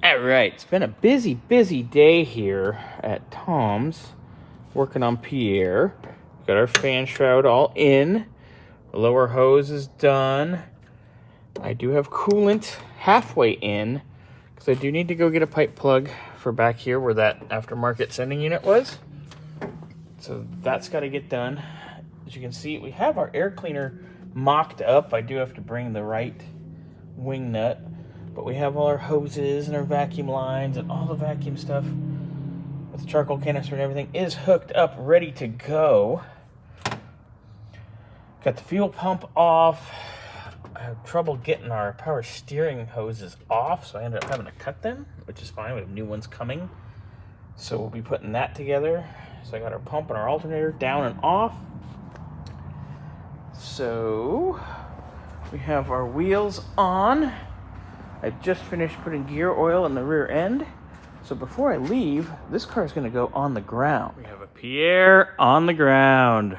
All right, it's been a busy day here at Tom's, working on Pierre. Got our fan shroud all in. The lower hose is done. I do have coolant halfway in, because I do need to go get a pipe plug for back here where that aftermarket sending unit was. So that's got to get done. As you can see, we have our air cleaner mocked up. I do have to bring the right wing nut. But we have all our hoses and our vacuum lines and all the vacuum stuff with the charcoal canister and everything is hooked up, ready to go. Got the fuel pump off. I have trouble getting our power steering hoses off, so I ended up having to cut them, which is fine. We have new ones coming. So we'll be putting that together. So I got our pump and our alternator down and off. So we have our wheels on. I just finished putting gear oil in the rear end. So before I leave, this car is going to go on the ground. We have a Pierre on the ground.